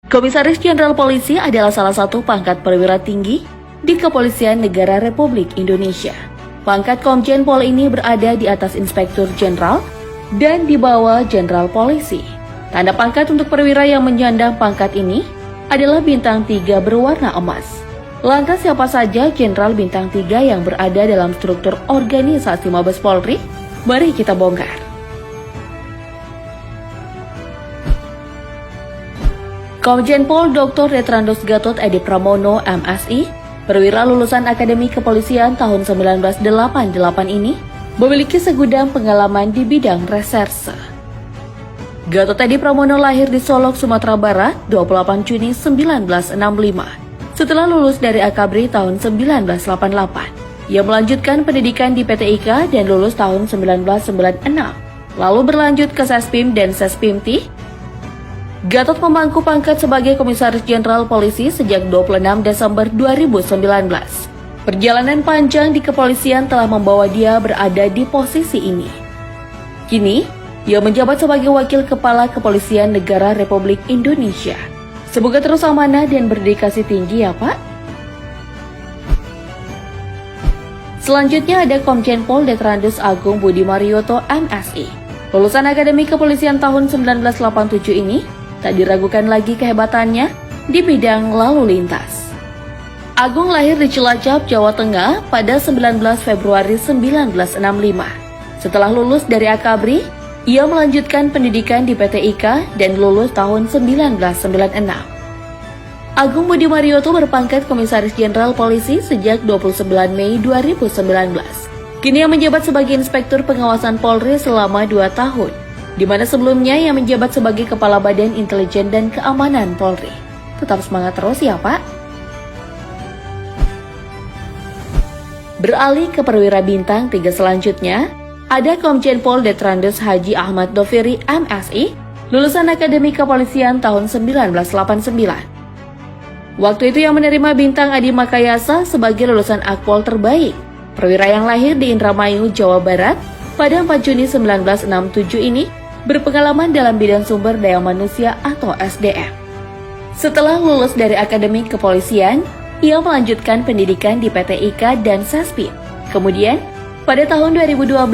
Komisaris Jenderal Polisi adalah salah satu pangkat perwira tinggi di Kepolisian Negara Republik Indonesia. Pangkat Komjen Pol ini berada di atas Inspektur Jenderal dan di bawah Jenderal Polisi. Tanda pangkat untuk perwira yang menyandang pangkat ini adalah bintang 3 berwarna emas. Lantas siapa saja Jenderal bintang 3 yang berada dalam struktur organisasi Mabes Polri? Mari kita bongkar. Komjen Pol Dr. Detrandos Gatot Edi Pramono, MSI, perwira lulusan Akademi Kepolisian tahun 1988 ini, memiliki segudang pengalaman di bidang reserse. Gatot Edi Pramono lahir di Solok, Sumatera Barat, 28 Juni 1965. Setelah lulus dari Akabri tahun 1988, ia melanjutkan pendidikan di PT IKA dan lulus tahun 1996. Lalu berlanjut ke Sespim dan Sespimti. Gatot memangku pangkat sebagai Komisaris Jenderal Polisi sejak 26 Desember 2019. Perjalanan panjang di kepolisian telah membawa dia berada di posisi ini. Kini, ia menjabat sebagai Wakil Kepala Kepolisian Negara Republik Indonesia. Semoga terus amanah dan berdedikasi tinggi ya Pak. Selanjutnya ada Komjen Pol Detrandos Agung Budi Marioto, MSI. Lulusan Akademi Kepolisian tahun 1987 ini, tak diragukan lagi kehebatannya di bidang lalu lintas. Agung lahir di Cilacap, Jawa Tengah pada 19 Februari 1965. Setelah lulus dari Akabri, ia melanjutkan pendidikan di PT IKA dan lulus tahun 1996. Agung Budi Marioto berpangkat Komisaris Jenderal Polisi sejak 29 Mei 2019. Kini ia menjabat sebagai Inspektur Pengawasan Polri selama 2 tahun. Di mana sebelumnya ia menjabat sebagai Kepala Badan Intelijen dan Keamanan Polri. Tetap semangat terus ya Pak. Beralih ke perwira bintang 3 selanjutnya, ada Komjen Pol Detrandos Haji Ahmad Doviri, MSI, lulusan Akademi Kepolisian tahun 1989. Waktu itu ia menerima bintang Adi Makayasa sebagai lulusan Akpol terbaik. Perwira yang lahir di Indramayu, Jawa Barat pada 4 Juni 1967 ini berpengalaman dalam bidang sumber daya manusia atau SDM. Setelah lulus dari Akademi Kepolisian, ia melanjutkan pendidikan di PT IKA dan Sespim. Kemudian, pada tahun 2012,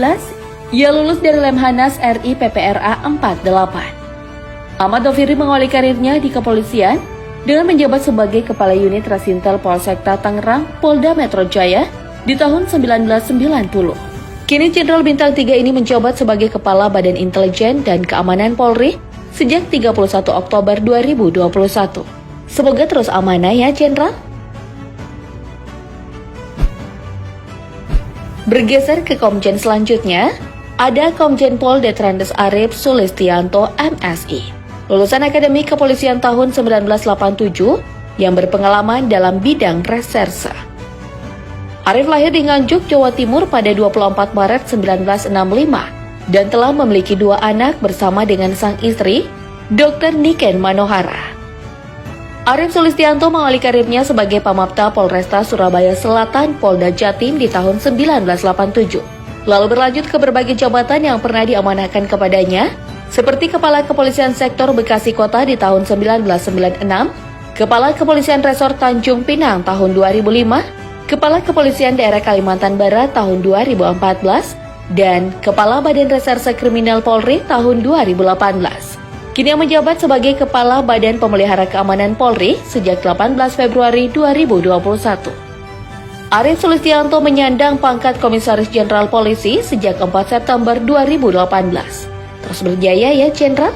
ia lulus dari Lemhanas RI PPRA 48. Ahmad Doviri mengawali karirnya di kepolisian dengan menjabat sebagai Kepala Unit Resintel Polsekta Tangerang, Polda Metro Jaya di tahun 1990. Kini Jenderal Bintang 3 ini menjabat sebagai Kepala Badan Intelijen dan Keamanan Polri sejak 31 Oktober 2021. Semoga terus amanah ya Jenderal. Bergeser ke Komjen selanjutnya, ada Komjen Pol Detrandos Arif Sulistianto, MSI. Lulusan Akademi Kepolisian tahun 1987 yang berpengalaman dalam bidang reserse. Arif lahir di Nganjuk, Jawa Timur pada 24 Maret 1965 dan telah memiliki 2 anak bersama dengan sang istri, Dr. Niken Manohara. Arif Sulistianto mengawali karirnya sebagai Pamapta Polresta Surabaya Selatan, Polda Jatim di tahun 1987. Lalu berlanjut ke berbagai jabatan yang pernah diamanahkan kepadanya, seperti Kepala Kepolisian Sektor Bekasi Kota di tahun 1996, Kepala Kepolisian Resort Tanjung Pinang tahun 2005, Kepala Kepolisian Daerah Kalimantan Barat tahun 2014, dan Kepala Badan Reserse Kriminal Polri tahun 2018. Kini ia menjabat sebagai Kepala Badan Pemelihara Keamanan Polri sejak 18 Februari 2021. Arif Sulistianto menyandang pangkat Komisaris Jenderal Polisi sejak 4 September 2018. Terus berjaya ya Jenderal.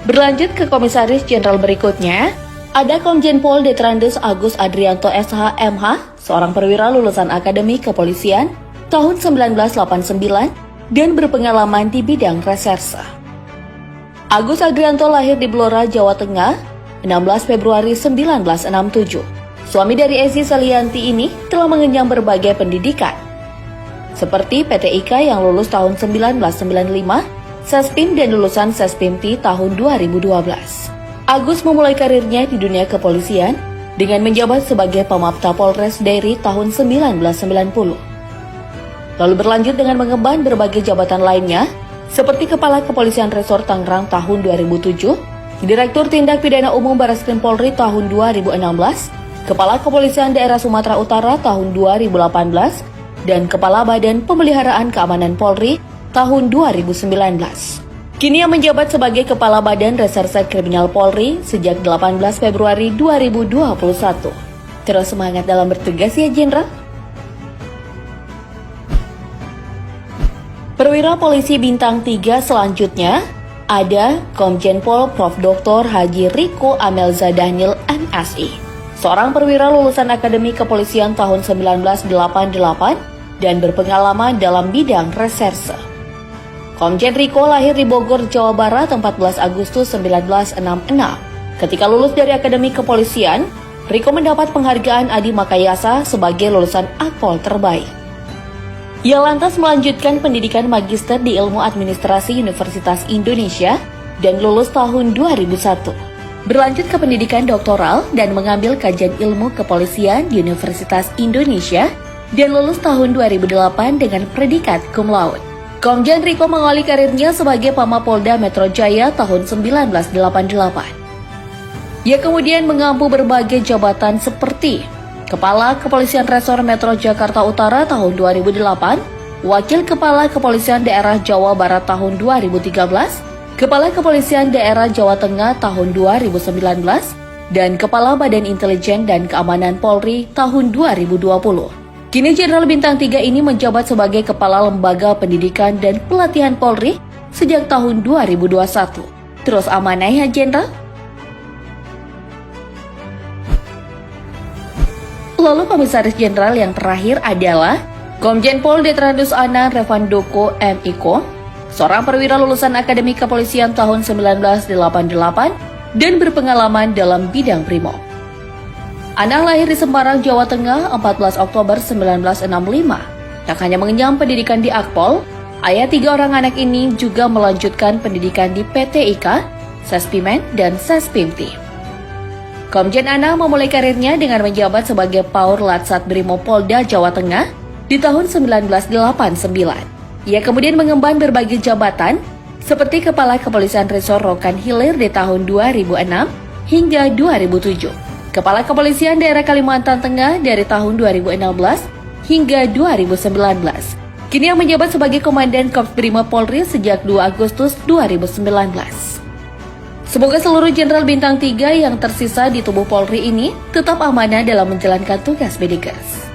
Berlanjut ke Komisaris Jenderal berikutnya, ada Komjen Pol Detrandos Agus Adrianto SH MH, seorang perwira lulusan Akademi Kepolisian tahun 1989 dan berpengalaman di bidang reserse. Agus Adrianto lahir di Blora, Jawa Tengah, 16 Februari 1967. Suami dari Esi Selianti ini telah mengenyam berbagai pendidikan, seperti PT IKA yang lulus tahun 1995, Sespim dan lulusan Sespimti tahun 2012. Agus memulai karirnya di dunia kepolisian dengan menjabat sebagai Pamapta Polres dari tahun 1990. Lalu berlanjut dengan mengemban berbagai jabatan lainnya seperti Kepala Kepolisian Resor Tangerang tahun 2007, Direktur Tindak Pidana Umum Barreskrim Polri tahun 2016, Kepala Kepolisian Daerah Sumatera Utara tahun 2018, dan Kepala Badan Pemeliharaan Keamanan Polri tahun 2019. Kini yang menjabat sebagai Kepala Badan Reserse Kriminal Polri sejak 18 Februari 2021. Terus semangat dalam bertugas ya, Jenderal. Perwira Polisi Bintang 3 selanjutnya ada Komjen Pol Prof. Dr. Haji Riko Amelza Daniel MSI. Seorang perwira lulusan Akademi Kepolisian tahun 1988 dan berpengalaman dalam bidang reserse. Komjen Riko lahir di Bogor, Jawa Barat 14 Agustus 1966. Ketika lulus dari Akademi Kepolisian, Riko mendapat penghargaan Adi Makayasa sebagai lulusan Akpol terbaik. Ia lantas melanjutkan pendidikan magister di Ilmu Administrasi Universitas Indonesia dan lulus tahun 2001. Berlanjut ke pendidikan doktoral dan mengambil kajian ilmu kepolisian di Universitas Indonesia dan lulus tahun 2008 dengan predikat cum laude. Komjen Riko mengawali karirnya sebagai Pamapolda Metro Jaya tahun 1988. Ia kemudian mengampu berbagai jabatan seperti Kepala Kepolisian Resor Metro Jakarta Utara tahun 2008, Wakil Kepala Kepolisian Daerah Jawa Barat tahun 2013, Kepala Kepolisian Daerah Jawa Tengah tahun 2019, dan Kepala Badan Intelijen dan Keamanan Polri tahun 2020. Kini Jenderal Bintang 3 ini menjabat sebagai Kepala Lembaga Pendidikan dan Pelatihan Polri sejak tahun 2021. Terus amanah ya, Jenderal. Lalu Komisaris Jenderal yang terakhir adalah Komjen Pol Detrandus Anang Revandoko M.Iko, seorang perwira lulusan Akademi Kepolisian tahun 1988 dan berpengalaman dalam bidang brimob. Anang lahir di Semarang, Jawa Tengah 14 Oktober 1965. Tak hanya mengenyam pendidikan di Akpol, ayah 3 orang anak ini juga melanjutkan pendidikan di PT IKA, Sespimen, dan Sespimti. Komjen Anang memulai karirnya dengan menjabat sebagai Paur Latsat Brimob Polda Jawa Tengah di tahun 1989. Ia kemudian mengemban berbagai jabatan seperti Kepala Kepolisian Resor Rokan Hilir di tahun 2006 hingga 2007, Kepala Kepolisian Daerah Kalimantan Tengah dari tahun 2016 hingga 2019. Kini yang menjabat sebagai Komandan Korps Brimob Polri sejak 2 Agustus 2019. Semoga seluruh Jenderal Bintang 3 yang tersisa di tubuh Polri ini tetap amanah dalam menjalankan tugas Medikas.